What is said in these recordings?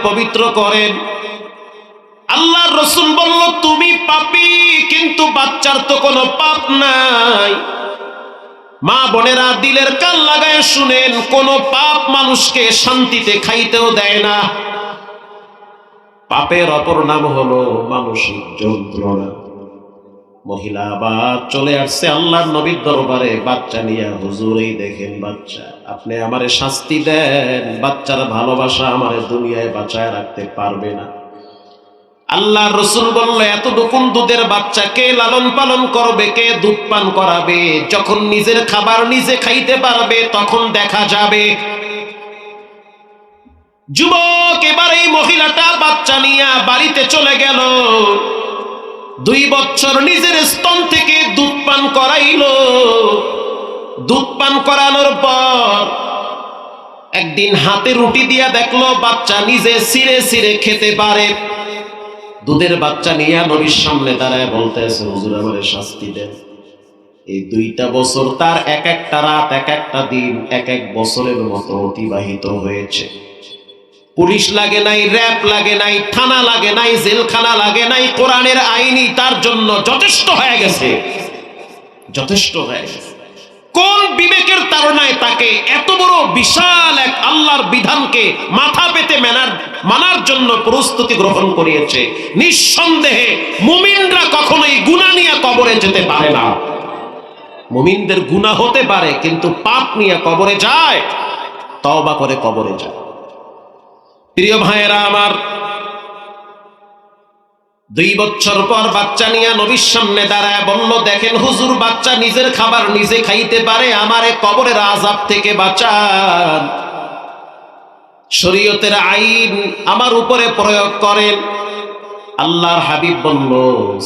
পবিত্র করেন। আল্লাহর রাসূল বলল, তুমি পাপী, কিন্তু বাচ্চার তো কোনো পাপ নাই। মা বোনেরা দিলের কান লাগায় শুনেন, কোন পাপ মানুষকে শান্তিতে খাইতেও দেয় না। পাপের অপর নাম হলো মানসিক যন্ত্রণা। মহিলা আবার চলে আসছে আল্লাহর নবীর দরবারে বাচ্চা নিয়ে। হুজুর, এই দেখেন বাচ্চা, আপনি আমারে শাস্তি দেন, বাচ্চার ভালোবাসা আমারে দুনিয়ায় বাঁচায় রাখতে পারবে না। আল্লাহর রাসূল বলল, এতটুকুন দুধের বাচ্চা কে লালন পালন করবে, কে দুধ পান করাবে? যখন নিজের খাবার নিজে খাইতে পারবে তখন দেখা যাবে। যুবক এবার এই মহিলাটা বাচ্চা নিয়ে বাড়িতে চলে গেল। 2 বছর নিজের স্তন থেকে দুধ পান করাইলো। দুধ পান করানোর পর একদিন হাতে রুটি দিয়া দেখলো বাচ্চা নিজে ছিঁড়ে ছিঁড়ে খেতে পারে। দুধের বাচ্চা নিয়ে নবীর সামনে দাঁড়ায় বলতেছে, হুজুর আমারে শাস্তি দেন। এই 2টা বছর তার এক একটা রাত, এক একটা দিন, এক এক বছরের মতো অতিবাহিত হয়েছে। পুলিশ লাগে নাই, র‍্যাব লাগে নাই, থানা লাগে নাই, জেলখানা লাগে নাই, কোরআনের আইনই তার জন্য যথেষ্ট হয়ে গেছে, যথেষ্ট হয়ে গেছে। কোন বিবেকের তাড়নায় তাকে এত বড় বিশাল এক আল্লাহর বিধানকে মাথা পেতে মানার জন্য প্রস্তুতি গ্রহণ করিয়েছে? নিঃসন্দেহে মুমিনরা কখনোই গুনাহ নিয়ে কবরে যেতে পারে না। মুমিনদের গুনাহ হতে পারে, কিন্তু পাপ নিয়ে কবরে যায়, তওবা করে কবরে যায়। প্রিয় ভাইয়েরা আমার, 2 বছর পর বাচ্চা নিয়ে নবীর সামনে দাঁড়ায় বলল, দেখেন হুজুর, বাচ্চা নিজের খাবার নিজে খাইতে পারে, আমারে কবরের আযাব থেকে বাঁচান। শরীয়তের আইন আমার উপরে প্রয়োগ করেন। আল্লাহর হাবিব বলল,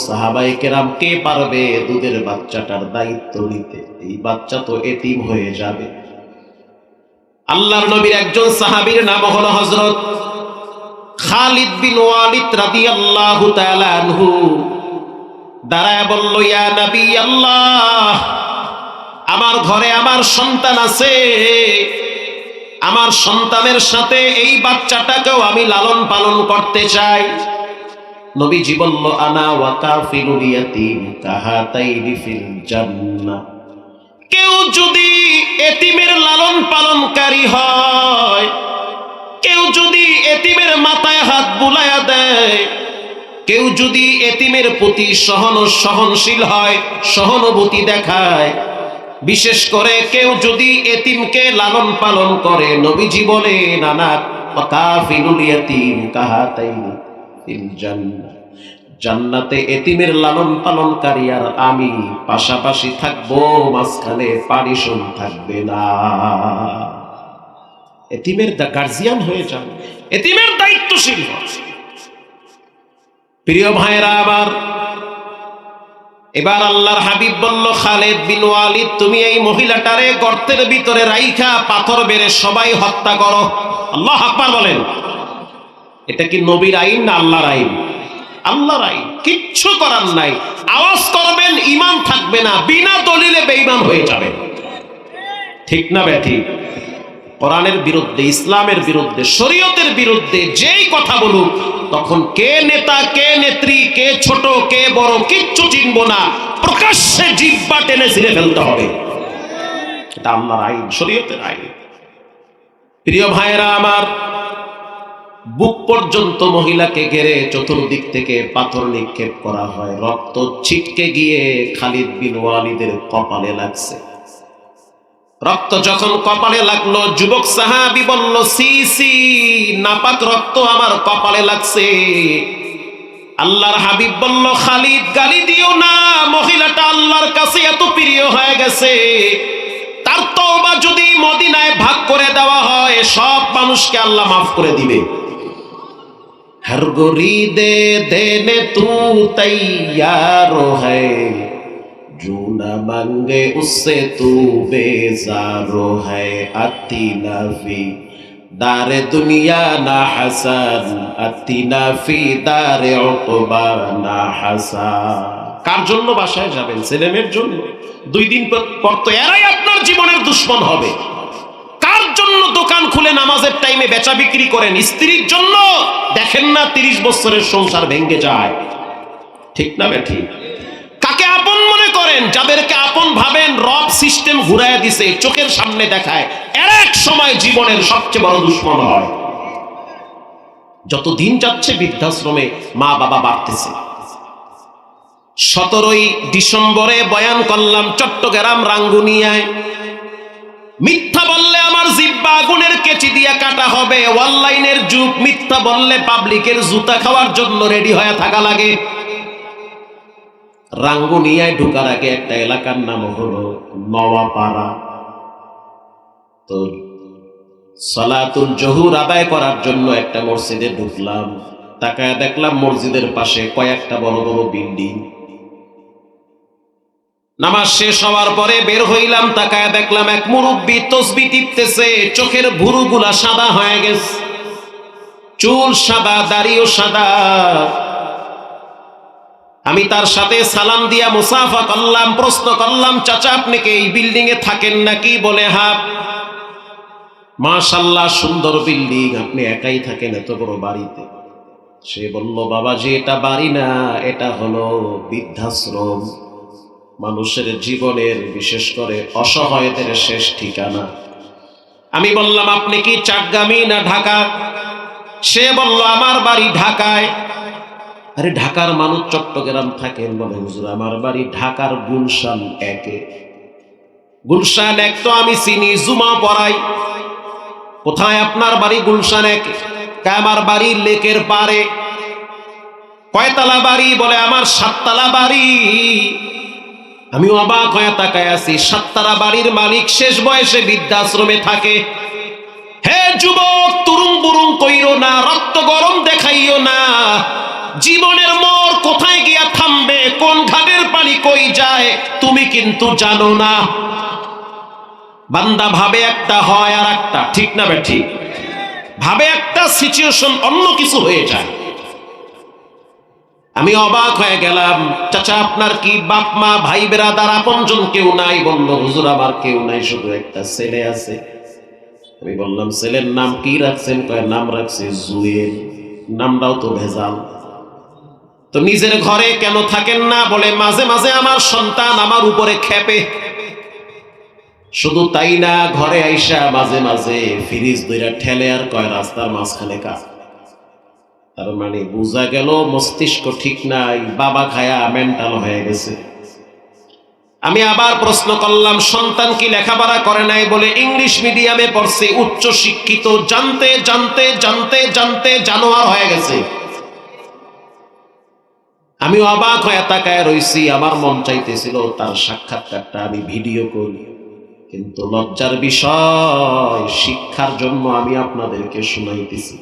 সাহাবায়ে কেরাম কে পারবে দুধের বাচ্চাটার দায়িত্ব নিতে? এই বাচ্চা তো এতিম হয়ে যাবে। আল্লাহর নবীর একজন সাহাবীর নাম হলো হযরত খালিদ বিন ওয়ালিদ রাদিয়াল্লাহু তাআলা আনহু। দাঁড়ায় বলল, ইয়া নবী আল্লাহ, আমার ঘরে আমার সন্তান আছে, আমার সন্তানের সাথে এই বাচ্চাটাকেও আমি লালন পালন করতে চাই। নবীজি বলল, আনা ওয়া কাফিলুল ইয়াতীম কাহাতাইনি ফিল জান্নাহ। কেউ যদি এতিমের লালন পালনকারী হয়, কেউ যদি এতিমের মাথায় হাত বুলায়া দেয়, কেউ যদি এতিমের প্রতি সহনশীল হয়, সহানুভূতি দেখায়, বিশেষ করে কেউ যদি এতিমকে লালন পালন করে, নবীজি বলেন, আনা ওয়া কাফিলুল ইয়াতীম কাহাতাইনি ফিল জান্নাহ। জান্নাতে এতিমের লালন পালনকারী আর আমি পাশাপাশি থাকবো, মাঝখানে পারিশন থাকবে না। এতিমের গার্জিয়ান হয়ে যান, এতিমের দায়িত্বশীল হন। প্রিয় ভাইরা আমার, এবার আল্লাহর হাবিব বলল, খালিদ বিন ওয়ালিদ, তুমি এই মহিলাটারে গর্তের ভিতরে রাইখা পাথর বেড়ে সবাই হত্যা করো। আল্লাহু আকবার বলেন। এটা কি নবীর আইন না আল্লাহর আইন? আল্লাহর আইন, কিচ্ছু করার নাই। আওয়াজ করবেন, ঈমান থাকবে না, বিনা দলিলে বেঈমান হয়ে যাবে। ঠিক না ব্যাঠিক? কোরআনের বিরুদ্ধে, ইসলামের বিরুদ্ধে, শরীয়তের বিরুদ্ধে যেই কথা বলুক, তখন কে নেতা, কে নেত্রী, কে ছোট, কে বড়, কিচ্ছু চিনব না, প্রকাশ্যে জিহ্বা টেনে ছিঁড়ে ফেলতে হবে। এটা আল্লাহর আইন, শরীয়তের আইন। প্রিয় ভাইরা আমার, বুক পর্যন্ত মহিলাকে ঘিরে চতুর্দিক থেকে পাথর নিক্ষেপ করা হয়। রক্ত ছিটকে গিয়ে খালিদ বিন ওয়ালিদের কপালে লাগছে। রক্ত যখন কপালে লাগলো, যুবক সাহাবী বলল, সি সি, নাপাক রক্ত আমার কপালে লাগছে। আল্লাহর হাবিব বলল, খালিদ, গালি দিও না, মহিলাটা আল্লাহর কাছে এত প্রিয় হয়ে গেছে, তার তওবা যদি মদিনায় ভাগ করে দেওয়া হয়, সব মানুষকে আল্লাহ মাফ করে দিবে। हर गोरी दे देने तू तैयार है, जो न मांगे उससे तू बेजार है। अतीना फी दारे दुनिया ना हसन, अतीना फी दारे उक़बा ना हसन। কার জন্য বাসায় যাবেন? ছেলেমেয়ের জন্য? 2 দিন পর তো এরাই আপনার জীবনের দুশমন হবে। কার জন্য দোকান খুলে নামাজের টাইমে বেচা বিক্রি করেন? স্ত্রীর জন্য? না 30 বছরের সংসার ভেঙে যায়। ঠিক না ঠিক? কাকে আপন মনে করেন? যাদেরকে আপন ভাবেন রব সিস্টেম ঘুরায় দিছে, চোখের সামনে দেখায়, এর এক সময় জীবনের সবচেয়ে বড় দুশ্মন হয়। যত দিন যাচ্ছে বৃদ্ধাশ্রমে মা বাবা বাড়তেছে। 17ই ডিসেম্বরে বয়ান করলাম চট্টগ্রাম রাঙ্গুনিয়ায়। মিথ্যা বললে আমার জিহ্বা আগুনের কেচি দিয়ে কাটা হবে। অনলাইনের যুগ, মিথ্যা বললে পাবলিকের জুতা খাওয়ার জন্য রেডি হয়ে থাকা লাগে। রাঙ্গুনিয়ায় ঢোকার আগে একটা এলাকার নাম হলো নওয়াপাড়া। তো সালাতুল জোহর আদায় করার জন্য একটা মসজিদে ঢুকলাম। তাকায় দেখলাম মসজিদের পাশে কয়েকটা বড় বড় বিল্ডিং। নামাজ শেষ হওয়ার পরে বের হইলাম, তাকায় দেখলাম এক মুরব্বি তসবিহ টিপতেছে। চোখের ভুরুগুলা সাদা হয়ে গেছে, চুল সাদা, দাড়িও সাদা। আমি তার সাথে সালাম দিয়া মুসাফা করলাম। প্রশ্ন করলাম, চাচা আপনি কি এই বিল্ডিং এ থাকেন নাকি? বলে হ্যাঁ। মাশাআল্লাহ, সুন্দর বিল্ডিং, আপনি একাই থাকেন এত বড় বাড়িতে? সে বলল, বাবাজি এটা বাড়ি না, এটা হলো বৃদ্ধাশ্রম, মানুষের জীবনের, বিশেষ করে অসহায়দের শেষ ঠিকানা। আমি বললাম, আপনি কি চাটগামি না ঢাকা? সে বলল, আমার বাড়ি ঢাকায়। আরে ঢাকার মানুষ চট্টগ্রাম থাকেন? বলে হুজুর আমার বাড়ি ঢাকার গুলশান 1-এ। গুলশান 1 তো আমি চিনি, জুমা পড়াই। কোথায় আপনার বাড়ি? গুলশান 1-এ। আমার বাড়ি লেকের পারে। কয়তলা বাড়ি? বলে আমার 7 তলা বাড়ি। আমি অবাক হয়ে তাকায় আছি, 7 তলা বাড়ির মালিক শেষ বয়সে বৃদ্ধাশ্রমে থাকে। হে যুবক, তুরুং বুরুং কইরো না, রক্ত গরম দেখাইও না। জীবনের মোড় কোথায় গিয়া থামবে, কোন ঘাটের পানি কই যায়, তুমি কিন্তু জানো না। বান্দা ভাবে একটা, হয় আর একটা। ঠিক না ঠিক? ভাবে একটা, সিচুয়েশন অন্য কিছু হয়ে যায়। আমি অবাক হয়ে গেলাম। চাচা আপনার কি বাপ মা ভাই বেরাদার আপনজন কেউ নাই? বলল, হুজুর আমার কেউ নাই, শুধু একটা ছেলে আছে। আমি বললাম, ছেলের নাম কি রাখছেন? কয় নাম রাখছে জুয়েল। নামটাও তো ভেজাল। তো নিজের ঘরে কেন থাকেন না? বলে মাঝে মাঝে আমার সন্তান আমার উপরে খেপে। শুধু তাই না, ঘরে আইসা মাঝে মাঝে ফ্রিজ ধইরা ঠেলে আর কয় রাস্তার মাঝখানে কা। তার মানে বোঝা গেল মস্তিষ্ক ঠিক নাই, বাবা খায়া মেন্টাল হয়ে গেছে। আমি আবার প্রশ্ন করলাম, সন্তান কি লেখাপড়া করে নাই? বলে ইংলিশ মিডিয়ামে পড়ছে, উচ্চ শিক্ষিত। জানতে জানতে জানতে জানতে জানোয়ার হয়ে গেছে। আমি অবাক হয়ে তাকায় রইছি। আমার মন চাইতেছিল তার সাক্ষাৎকারটা আমি ভিডিও করি, কিন্তু লজ্জার বিষয়, শিক্ষার জন্য আমি আপনাদেরকে শোনাইতেছি।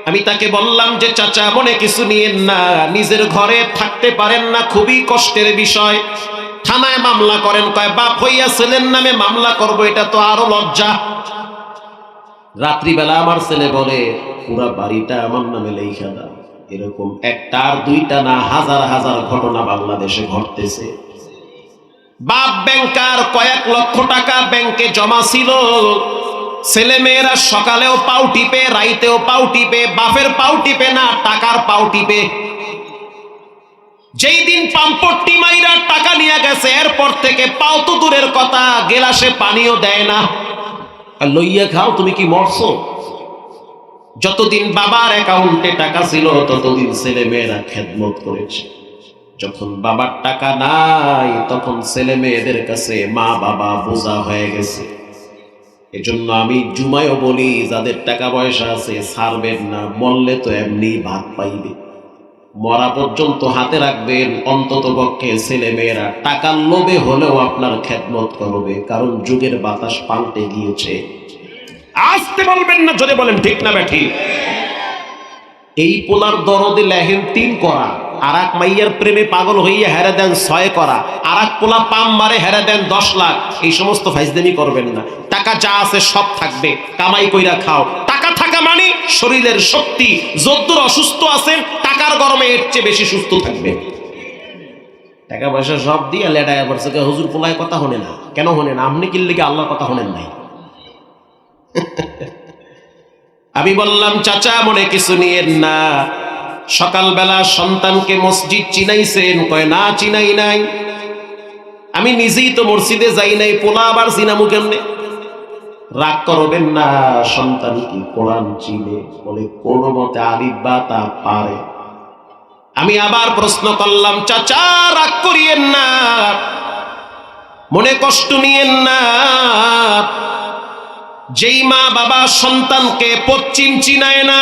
আমি তাকে বললাম যে চাচা মনে কিছু নিয়েন না, নিজের ঘরে থাকতে পারেন না, খুবই কষ্টের বিষয়, থানায় মামলা করেন। কয় বাপ হইয়া ছেলের নামে মামলা করব, এটা তো আরো লজ্জা। রাত্রিবেলা আমার ছেলে বলে, পুরা বাড়িটা আমার নামে লেখা দাও। এরকম একটা আর দুইটা না, হাজার হাজার ঘটনা বাংলাদেশে ঘটতেছে। বাপ ব্যাংকার, কয়েক লক্ষ টাকা ব্যাংকে জমা ছিল। ছেলে মেয়েরা সকালেও পাও টিপে, রাইতেও পাও টিপে। বাপের পাও টিপে না, টাকার পাও টিপে। যেই দিন পাম্পট্টি মাইরা টাকা নিয়ে গেছে, এরপর থেকে পাও তো দূরের কথা, গেলাসে পানিও দেয় না। আর লইয়া খাও, তুমি কি মরছো? যতদিন বাবার অ্যাকাউন্টে টাকা ছিল ততদিন ছেলে মেয়েরা খেদমত করেছে। যখন বাবার টাকা নাই, তখন ছেলে মেয়েদের কাছে মা বাবা বোঝা হয়ে গেছে। এজন্য আমি জুমায়ও বলি, যাদের টাকা পয়সা আছে ছাড়বেন না, মরলে তো এমনি ভাত পাইবে। মরা পর্যন্ত হাতে রাখবেন, অন্তত পক্ষে ছেলে মেয়েরা টাকার লোভে হলেও আপনার খেদমত করবে, কারণ যুগের বাতাস পাল্টে গিয়েছে। আসতে বলবেন না, যদি বলেন ঠিক না ঠিক? এই পোলার দরদে লেহেন 3 করা, আর এক মাইয়ার প্রেমে পাগল হইয়া হেরে দেন 6 করা, আর এক পোলা পাম মারে হেরে দেন 10 লাখ। এই সমস্ত ফাইজদামি করবেন না। টাকা যা আছে সব থাকবে, কামাই কইরা খাও। টাকা থাকা মানে শরীরের শক্তি। যদ্দূর অসুস্থ আছেন, টাকার গরমে এর চেয়ে বেশি সুস্থ থাকবে। টাকা পয়সা সব দিয়ে লেটায় পড়ছে, হুজুর পোলায় কথা হনে না। কেন হনে না? আপনি কিনলে কি আল্লাহর কথা হনেন নাই? আমি বললাম, চাচা মনে কিছু নিয়েন না, সকালবেলা সন্তানকে মসজিদ চিনাইছেন? কয় না, চিনাই নাই। আমি নিজেই তো মসজিদে যাই নাই, পোলা আবার চিনামু কেমনে? রাগ করবেন না, সন্তান কি কোরআন চিনে? বলে কোনো মতে আলিফ বা তা পারে। আমি আবার প্রশ্ন করলাম, চাচা রাগ করিয়েন না, মনে কষ্ট নিয়েন না, যেই মা বাবা সন্তানকে পশ্চিম চিনায় না,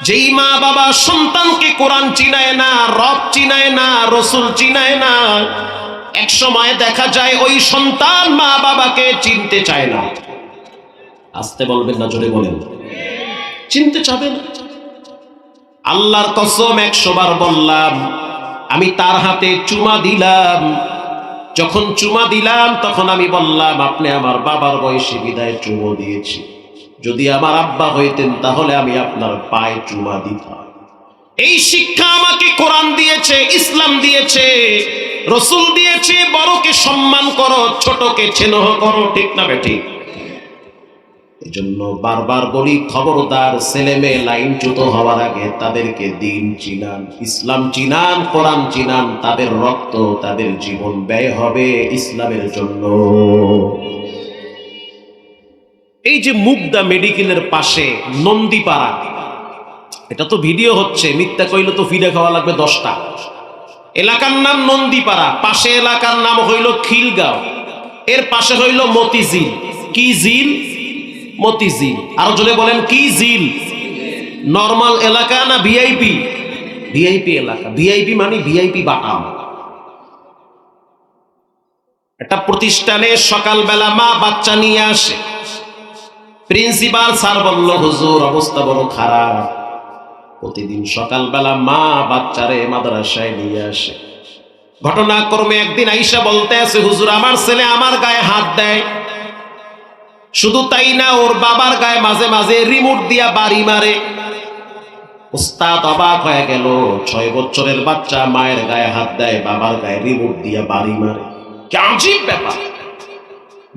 যেই মা বাবা সন্তানকে কোরআন চিনায় না, রব চিনায় না, রসুল চিনায় না, এক সময় দেখা যায় ওই সন্তান মা বাবাকে চিনতে চায় না। আসতে বলবেন না, জোরে বলেন। চিনতে চাবে না। আল্লাহর কসম 100 বার বললাম, আমি তার হাতে চুমা দিলাম। যখন চুমা দিলাম তখন আমি বললাম, আপনি আমার বাবার বয়সী বিদায় চুমো দিয়েছি, যদি আমার আব্বা হইতেন তাহলে আমি আপনার পায়ে চুমা দিতাম। এই শিক্ষা আমাকে কোরআন দিয়েছে, ইসলাম দিয়েছে, রসুল দিয়েছে। বড়কে সম্মান করো, ছোটকে স্নেহ করো, ঠিক না বেঠিক? এজন্য বারবার বলি, খবরদার, ছেলে মেয়ে লাইনচ্যুত হওয়ার আগে তাদেরকে দিন চিনান, ইসলাম চিনান, কোরআন চিনান। তাদের রক্ত, তাদের জীবন ব্যয় হবে ইসলামের জন্য। এই যে মুগদা মেডিকেলের পাশে নন্দীপাড়া, এটা তো ভিডিও হচ্ছে, মিথ্যা কইলে তো ফিরে খাওয়া লাগবে 10টা। এলাকার নাম নন্দীপাড়া, পাশে এলাকার নাম হইল খিলগাঁও, এর পাশে হইল মতিঝিল। কি ঝিল? মতিঝিল। আরো জোরে বলেন, কি ঝিল? নরমাল এলাকা না ভিআইপি? ভিআইপি এলাকা। ভিআইপি মানে ভিআইপি বাটাম। একটা প্রতিষ্ঠানে সকালবেলা মা বাচ্চা নিয়ে আসে। প্রিন্সিপাল স্যার বলল, হুজুর অবস্থা বড় খারাপ। প্রতিদিন সকালবেলা মা বাচ্চারে মাদ্রাসায় নিয়ে আসে। ঘটনাক্রমে একদিন আইসা বলতে আছে, হুজুর আমার ছেলে আমার গায়ে হাত দেয়, শুধু তাই না, ওর বাবার গায়ে মাঝে মাঝে রিমোট দিয়া বাড়ি মারে। উস্তাদ অবাক হয়ে গেল, 6 বছরের বাচ্চা মায়ের গায়ে হাত দেয়, বাবার গায়ে রিমোট দিয়া বাড়ি মারে, কি আজীব ব্যাপার।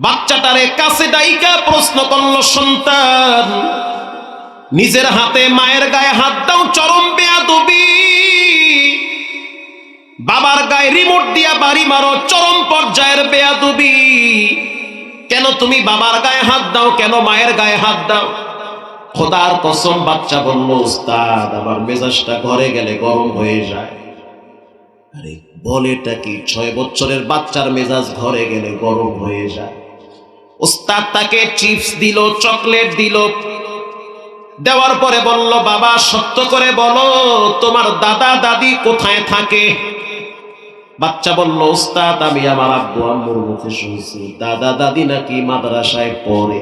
বাচ্চাটারে কাছে ডাইকা প্রশ্ন করলো, সন্তান নিজের হাতে মায়ের গায়ে হাত দাও, চরম বেয়াদবি। বাবার গায়ে রিমোট দিয়া বাড়ি মারো, চরম পর্যায়ের বেয়াদবি। কেন তুমি বাবার গায়ে হাত দাও, কেন মায়ের গায়ে হাত দাও? খোদার কসম, বাচ্চা বলল, উস্তাদ আমার মেজাজটা ঘরে গেলে গরম হয়ে যায়। আরে বলেটা কি? 6 বছরের বাচ্চার মেজাজ ঘরে গেলে গরম হয়ে যায়। উস্তাদ তাকে চিপস দিল, চকলেট দিল, দেওয়ার পরে বলল, বাবা সত্য করে বলো তোমার দাদা দাদি কোথায় থাকে? বাচ্চা বলল, উস্তাদ আমি আমার আব্বু আম্মুর মুখে শুনছি দাদা দাদি নাকি মাদ্রাসায় পড়ে।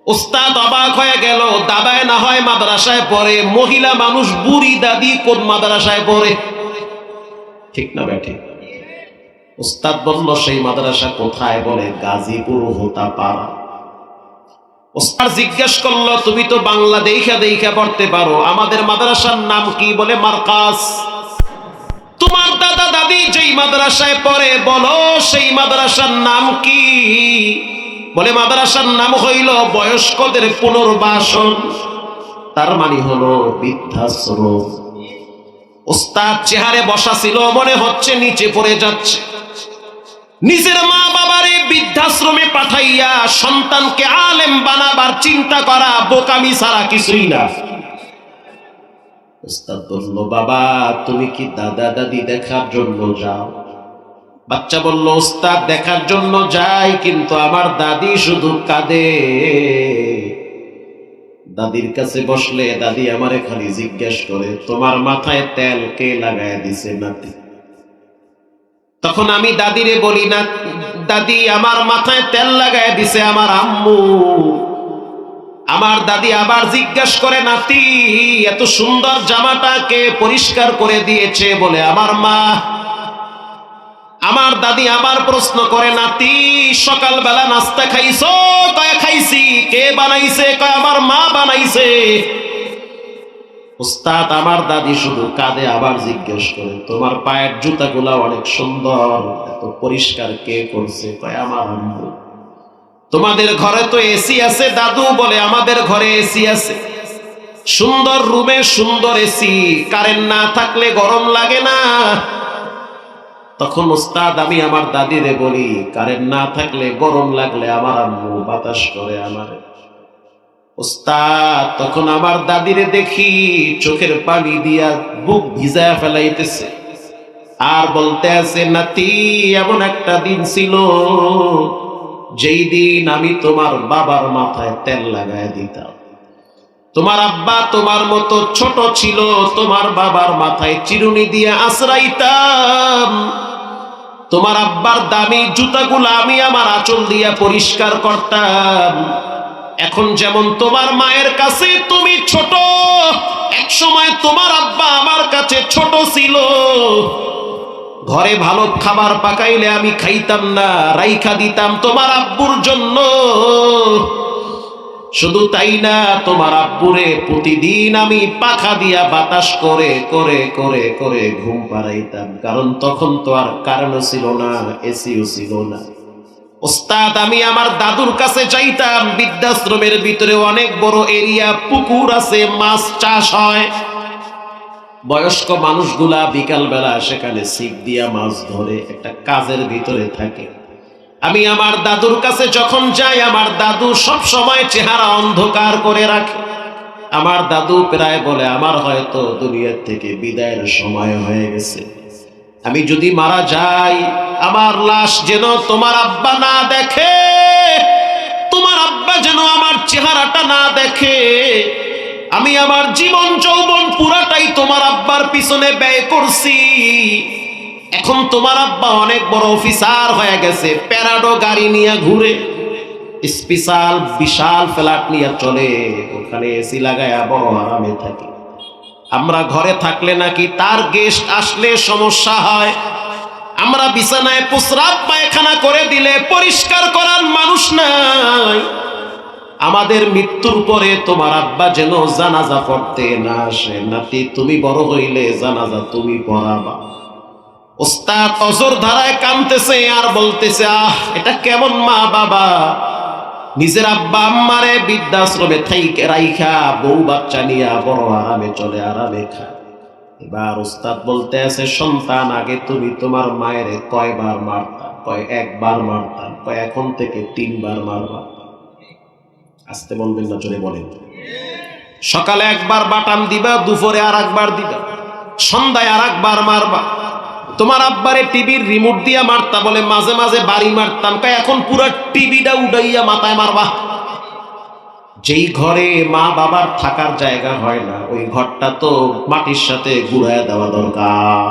উস্তাদ অবাক হয়ে গেল, দাদায় না হয় মাদ্রাসায় পড়ে, মহিলা মানুষ বুড়ি দাদি কোন মাদ্রাসায় পড়ে? ঠিক না বেঠিক? উস্তাদ বলল, সেই মাদ্রাসা কোথায়? বলে গাজীপুর হোতাপাড়া। উস্তাদ জিজ্ঞেস করলো, তুমি তো বাংলা দেখা দেখা পড়তে পারো, আমাদের মাদ্রাসার নাম কি? বলে মার্কাজ। তোমার দাদা দাদি যেই মাদ্রাসায় পড়ে বলো সেই মাদ্রাসার নাম কি? বলে মাদ্রাসার নাম হইল বয়স্কদের পুনর্বাসন, তার মানে হলো বৃদ্ধাশ্রম। উস্তাদ চেহারে বসা ছিল, মনে হচ্ছে নিচে পড়ে যাচ্ছে। নিজের মা বাবারে বৃদ্ধাশ্রমে পাঠাইয়া সন্তানকে আলেম বানাবার চিন্তা করা বোকামি ছাড়া কিছুই না। উস্তাদ বলল, বাবা তুমি কি দাদা দাদি দেখার জন্য যাও? বাচ্চা বলল, উস্তাদ দেখার জন্য যাই, কিন্তু আমার দাদি শুধু কাঁদে। দাদির কাছে বসলে দাদি আমারে খালি জিজ্ঞেস করে, তোমার মাথায় তেল কে লাগায় দিছে নাতি? তখন আমি দাদিরে বলি, না দাদি আমার মাথায় তেল লাগায় দিছে আমার আম্মু। আমার দাদি আবার জিজ্ঞেস করে, নাতি এত সুন্দর জামাটাকে পরিষ্কার করে দিয়েছে? বলে আমার মা। আমার দাদি আবার প্রশ্ন করে, নাতি সকালবেলা নাস্তা খাইছো? কয় খাইছি। কে বানাইছে? কয় আমার মা বানাইছে। উস্তাদ আমার দাদি শুধু কাঁদে, আবার জিজ্ঞেস করে, তোমার পায়ের জুতাগুলা অনেক সুন্দর, এত পরিষ্কার কে করছে? কয় আমার আম্মু। তোমাদের ঘরে তো এসি আছে। দাদু বলে আমাদের ঘরে এসি আছে, সুন্দর রুমে সুন্দর এসি, কারেন্ট না থাকলে গরম লাগে না। তখন ওস্তাদ আমি আমার দাদিরে বলি, কারেন্ট না থাকলে গরম লাগলে আমার আম্মু বাতাস করে আমার। ওস্তাদ তখন আমার দাদিরে দেখি চোখের পানি দিয়া বুক ভিজায় ফেলাইতেছে, আর বলতে আছে, নাতি এমন একটা দিন ছিল যেই দিন আমি তোমার বাবার মাথায় তেল লাগায় দিতাম। তোমার আব্বা তোমার মতো ছোট ছিল, তোমার বাবার মাথায় চিরুনি দিয়ে আশ্রাইতাম। তোমার আব্বার দামি জুতাগুলো আমি আমার আঁচল দিয়া পরিষ্কার করতাম। এখন যেমন তোমার মায়ের কাছে তুমি ছোট, এক সময় তোমার আব্বা আমার কাছে ছোট ছিল। ঘরে ভালো খাবার পাকাইলে আমি খাইতাম না, রাইখা দিতাম তোমার আব্বুর জন্য। শুধু তাই না, তোমার আব্বুরে প্রতিদিন আমি পাখা দিয়া বাতাস করে করে করে করে ঘুম পাড়াইতাম, কারণ তখন তো আর কারেন্টও ছিল না, এসিও ছিল না। ওস্তাদ আমি আমার দাদুর কাছে যাইতাম, বৃদ্ধাশ্রমের ভিতরে অনেক বড় এরিয়া, পুকুর আছে, মাছ চাষ হয়। বয়স্ক মানুষগুলা বিকাল বেলা সেখানে ছিপ দিয়া মাছ ধরে, একটা কাজের ভিতরে থাকে। আমি আমার দাদুর কাছে যখন যাই, আমার দাদু সব সময় চেহারা অন্ধকার করে রাখে। আমার দাদু প্রায় বলে, আমার হয়তো দুনিয়ার থেকে বিদায়ের সময় হয়ে গেছে। আমি যদি মারা যাই, আমার লাশ যেন তোমার আব্বা না দেখে, তোমার আব্বা যেন আমার চেহারাটা না দেখে। আমি আমার জীবন যৌবন পুরাটাই তোমার আব্বার পিছনে ব্যয় করছি। এখন তোমার আব্বা অনেক বড় অফিসার হয়ে গেছে, প্যারাডো গাড়ি নিয়ে ঘুরে, স্পেশাল বিশাল ফ্ল্যাট নিয়ে চলে, ওখানে এসি লাগায়া বড় আরামে থাকে। আমরা ঘরে থাকলে নাকি তার গেস্ট আসলে সমস্যা হয়। আমরা বিছানায় প্রস্রাব পায়খানা করে দিলে পরিষ্কার করার মানুষ নাই। আমাদের মৃত্যুর পরে তোমার আব্বা যেন জানাজা পড়তে না আসে। নাতি তুমি বড় হইলে জানাজা তুমি পড়াবা। ওস্তাদ অজর ধারায় কাঁদতেছে আর বলতেছে, আহ এটা কেমন মা বাবা, নিজের আব্বা আম্মারে বৃদ্ধাশ্রমে থাইকে রাইখা বউ বাচ্চা নিয়ে বড় আরামে চলে, আরামে খায়। এবার ওস্তাদ বলতে আছে, সন্তান আগে তুমি তোমার মায়ের কয়বার মারতা? কয় একবার মারতাম। কয় এখন থেকে 3 বার মারবা। আসতে বলবেন না, জোরে বলেন। সকালে একবার বাটাম দিবা, দুপুরে আর একবার দিবা, সন্ধ্যায় আর একবার মারবা। তোমার আব্বারে টিভির রিমোট দিয়া মারতা, বলে মাঝে মাঝে বাড়ি মারতাম। কয় এখন পুরো টিভিটা উড়াইয়া মাথায় মারবা। যেই ঘরে মা বাবার থাকার জায়গা হয় না, ওই ঘরটা তো মাটির সাথে গুড়ায় দেওয়া দরকার,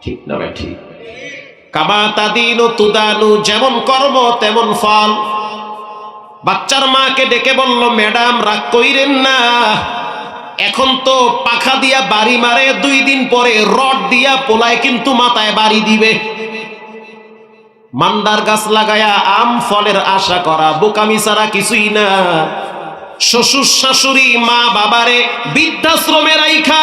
ঠিক না ভাই? ঠিক। কামা তাদিনু তুদানু, যেমন কর্ম তেমন ফল। বাচ্চার মাকে ডেকে বলল, ম্যাডাম রাগ কইরেন না, এখন তো পাখা দিয়া বাড়ি মারে, 2 দিন পরে রড দিয়া পোলায় কিন্তু মাথায় বাড়ি দিবে। মান্দার গাছ লাগায়া আম ফলের আশা করা বোকামি ছাড়া কিছুই না। শ্বশুর শাশুড়ি মা বাবারে বৃদ্ধাশ্রমে রাইখা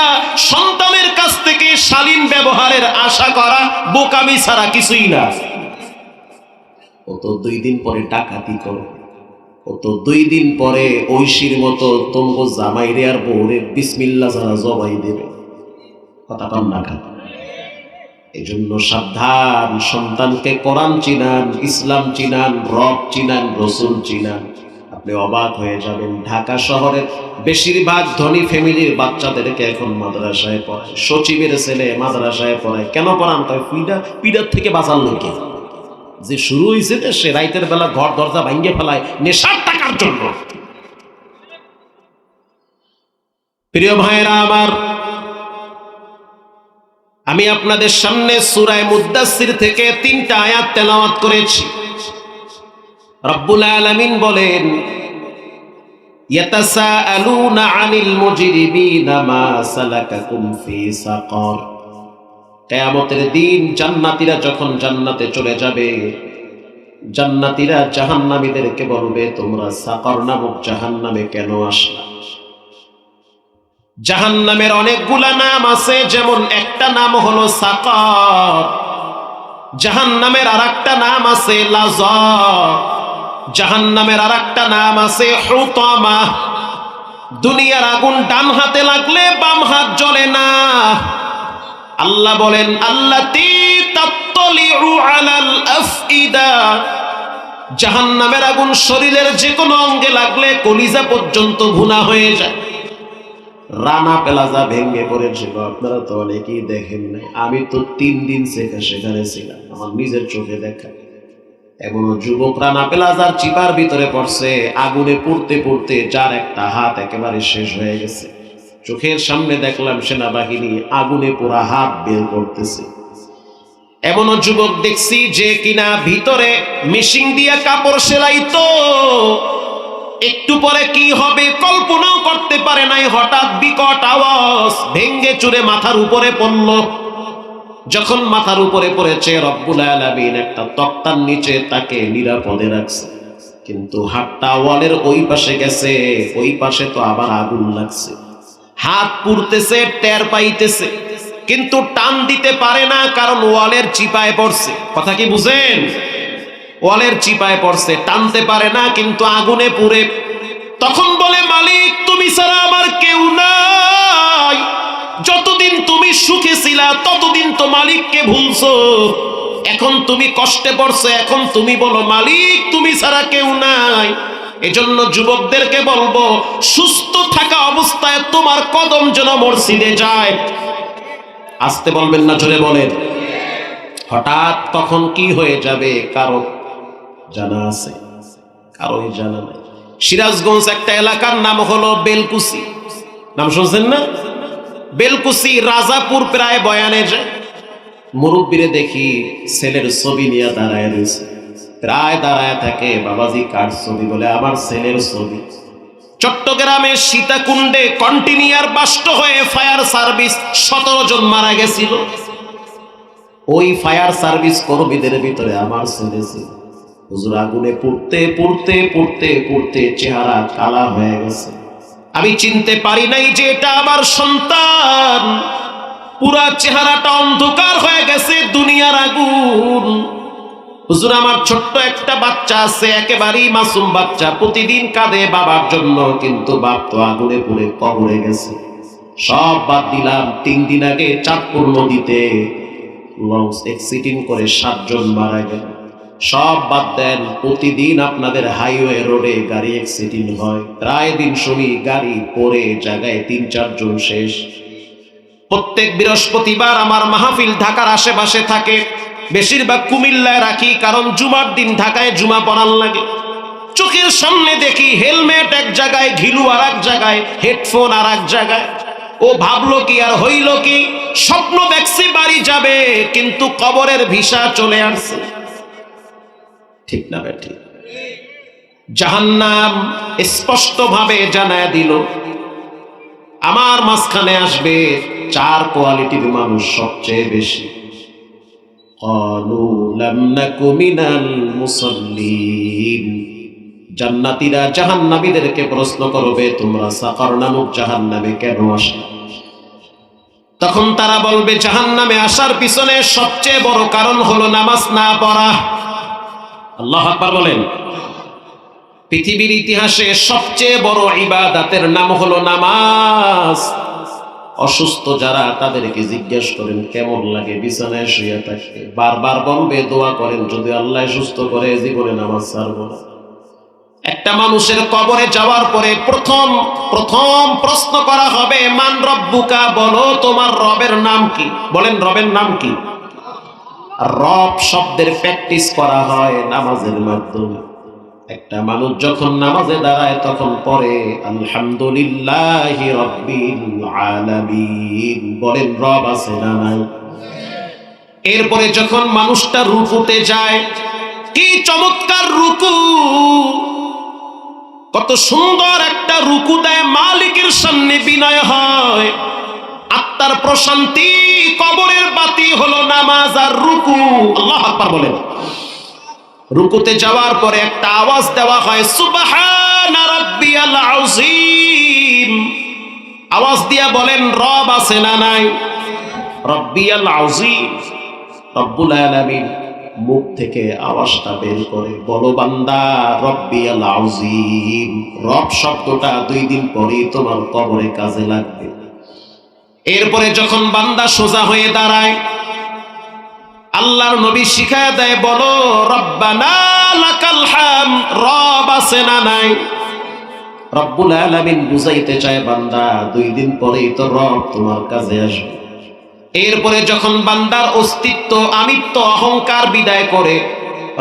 সন্তানের কাছ থেকে শালীন ব্যবহারের আশা করা বোকামি ছাড়া কিছুই না। ও তো 2 দিন পরে ডাকাতি করো, ও তো 2 দিন পরে ঐশীর মতো তোমাকে জামাইরে আর বউরে বিসমিল্লাহ ছাড়া জবাই দেবে। কথা কম না খান। এই জন্য সাবধান, সন্তানকে কোরআন চিনান, ইসলাম চিনান, রব চিনান, রসুল চিনান। আপনি অবাক হয়ে যাবেন, ঢাকা শহরের বেশিরভাগ ধনী ফ্যামিলির বাচ্চাদেরকে এখন মাদ্রাসায় পড়ায়। সচিবের ছেলে মাদ্রাসায় পড়ায়। কেন পড়ান? তাই পিডার থেকে বাঁচার লোকে যে শুরু হয়েছে, সে রাইতের বেলা ঘর দরজা ভাঙ্গে ফেলায় নেশার টাকার জন্য। প্রিয় ভাইরা আমার, আমি আপনাদের সামনে সূরা মুদ্দাসসির থেকে 3টা আয়াত তেলাওয়াত করেছি। রব্বুল আলামিন বলেন, ইয়াতাসাআলুনা আনিল মুজরিমিনা মা সালাকাকুম ফি সাকার। কিয়ামতের দিন জান্নাতীরা যখন জান্নাতে চলে যাবে, জান্নাতীরা জাহান্নামীদেরকে বলবে, তোমরা সাকার নামক জাহান্নামে কেন আসলা? জাহান্নামের অনেকগুলা নাম আছে, যেমন একটা নাম হলো সাকার, জাহান্নামের আরেকটা নাম আছে লাযা, জাহান্নামের আরেকটা নাম আছে হুতামা। দুনিয়ার আগুন ডান হাতে লাগলে বাম হাত জ্বলে না। আল্লাহ বলেন আল্লাতী তাত্তালিউ আলাল আফইদা, জাহান্নামের আগুন শরীরের যে কোনো অঙ্গে লাগলে কলিজা পর্যন্ত ভুনা হয়ে যায়। রানা প্লাজা ভেঙে পড়েছিল, আপনারা তো অনেকেই দেখেন নাই। আমি তো 3 দিন সেখানে ছিলাম, আমার নিজের চোখে দেখা। এমনও যুবক রানা প্লাজার চিপার ভিতরে পড়ছে, আগুনে পুড়তে পুড়তে যার একটা হাত একেবারে শেষ হয়ে গেছে। চোখের সামনে দেখলাম সেনাবাহিনী আগুনে পোড়া হাত বের করতেছে। এমনও যুবক দেখছি যে কিনা ভিতরে মেশিন দিয়া কাপড় সেলাইতো, একটু পরে কি হবে কল্পনাও করতে পারে নাই। হঠাৎ বিকট আওয়াজ, ভেঙ্গে চুরে মাথার উপরে পড়ল। যখন মাথার উপরে পড়েছে, রব্বুল আলামিন একটা তক্তার নিচে তাকে নিরাপদে রাখছে। কিন্তু হাতটা ওয়ালের ওই পাশে গেছে, ওই পাশে তো আবার আগুন লাগছে। হাত পুড়তেছে, টের পাইতেছে, কিন্তু টান দিতে পারে না, কারণ ওয়ালের চিপায় পড়ছে। কথা কি বুঝেন? ওয়ালের চিপায় পড়ছে, টানতে পারে না, কিন্তু আগুনে পুড়ে। তখন বলে মালিক তুমি ছাড়া আমার কেউ নাই। যতদিন তুমি সুখে ছিলা ততদিন তো মালিককে ভুলছো, এখন তুমি কষ্টে পড়ছো, এখন তুমি বলো মালিক তুমি ছাড়া কেউ নাই। এজন্য যুবকদেরকে বলবো, সুস্থ থাকা অবস্থায় তোমার কদম যেন মসজিদে যায়। আসতে বলবেন না, জোরে বলেন। হঠাৎ তখন কি হয়ে যাবে কারো জানা আছে? কারোই জানা নাই। সিরাজগঞ্জ একটা এলাকার নাম হলো বেলকুচি, নাম শুনছেন না? বেলকুচি রাজাপুর প্রায় বয়ানে যায়। মুরব্বীরে দেখি ছেলের ছবি নিয়ে দাঁড়ায় রয়েছে, প্রায় দাঁড়ায় থাকে। বাবাজি কার ছবি? বলে আমার ছেলের ছবি। চট্টগ্রামে সীতাকুণ্ডে কন্টিনিউয়ার বাস্ট হয়ে ফায়ার সার্ভিস 17 জন মারা গেছিল। ওই ফায়ার সার্ভিস কর্মীদের ভিতরে আমার ছেলে ছিল। হুজুর আগুনে পুড়তে পুড়তে পুড়তে পুড়তে চেহারা কালা হয়ে গেছে। আমি চিনতে পারি নাই যে এটা আমার সন্তান। পুরা চেহারাটা অন্ধকার হয়ে গেছে, দুনিয়ার আগুন। হুজুর আমার ছোট্ট একটা বাচ্চা আছে, একেবারেই মাসুম বাচ্চা, প্রতিদিন কাঁদে বাবার জন্য, কিন্তু বাপ তো আগুনে পুড়ে কবরে গেছে। সব বাদ দিলাম, 3 দিন আগে চাঁদপুর নদীতে লঞ্চ অ্যাক্সিডেন্ট করে 7 জন মারা গেল। সব বাদ দেন, প্রতিদিন আপনাদের হাইওয়ে রোডে গাড়ি অ্যাক্সিডেন্ট হয়। প্রায় দিন শুনি গাড়ি পড়ে জায়গায় 3-4 জন শেষ। প্রত্যেক বৃহস্পতিবার আমার মাহফিল ঢাকার আশেপাশে থাকে, বেশিরভাগ কুমিল্লায় রাখি, কারণ জুমার দিন ঢাকায় জুমা পড়ার লাগে। চোখের সামনে দেখি হেলমেট এক জায়গায়, ঘিলু আর এক জায়গায়, হেডফোন আর এক জায়গায়। ও ভাবলো কি আর হইল কি, স্বপ্ন দেখছি বাড়ি যাবে, কিন্তু কবরের ভিসা চলে আসছে। ঠিক না বেঠি? জাহান্নাম স্পষ্ট ভাবে জানায় দিল, আমার মাঝখানে আসবে 4 কোয়ালিটির মানুষ সবচেয়ে বেশি। ক্বালু লাম নাকু মিনাল মুসাল্লিন। জান্নাতীরা জাহান্নামীদেরকে প্রশ্ন করবে, তোমরা সাকার নামক জাহান্নামে কেন আসলে? তখন তারা বলবে, জাহান্নামে আসার পিছনে সবচেয়ে বড় কারণ হলো নামাজ না পড়া। আল্লাহু আকবার বলেন। পৃথিবীর ইতিহাসে সবচেয়ে বড় ইবাদতের নাম হলো নামাজ। অসুস্থ যারা, তাদেরকে জিজ্ঞেস করেন কেমন লাগে বিছানায় শুয়ে থাকতে, বারবার বলবে দোয়া করেন যদি আল্লাহ সুস্থ করে, জীবনে নামাজ ছাড়বো না। একটা মানুষের কবরে যাওয়ার পরে প্রথম প্রশ্ন করা হবে, মান রব্বুকা, বলো তোমার রবের নাম কি? বলেন রবের নাম কি? রব শব্দের প্র্যাকটিস করা হয় নামাজের মাধ্যমে। একটা মানুষ যখন নামাজে দাঁড়ায় তখন পড়ে আলহামদুলিল্লাহি রাব্বিল আলামিন। বলেন রব আছে না নাই? এরপরে যখন মানুষটা রুকুতে যায়, কি চমৎকার রুকু, কত সুন্দর একটা রুকু দেয়, মালিকের সামনে বিনয় হয়, আত্মার প্রশান্তি। কবরের বাতি হলো নামাজ আর রুকু। আল্লাহু আকবার বলেন। রুকুতে যাওয়ার পরে একটা আওয়াজ দেওয়া হয়, সুবহানা রাব্বিয়াল আযীম। আওয়াজ দিয়া বলেন রব আছে না নাই? রাব্বিয়াল আযীম, রব্বুল আলামিন মুখ থেকে আওয়াজটা বের করে, বলো বান্দা রব্বিয়াল আযীম। রব শব্দটা 2 দিন পরেই তোমার কবরে কাজে লাগবে। এরপরে যখন বান্দা সোজা হয়ে দাঁড়ায়, আল্লাহর নবী শিখায় দেয়, বলো রব্বানা লাকাল হামদ। রব আছে না নাই? রব্বুল আলামিন বুঝাইতে চায়, বান্দা 2 দিন পরেই তো রব তোমার কাজে আসবে। এরপরে যখন বান্দার অস্তিত্ব, আমিত্ব, অহংকার বিদায় করে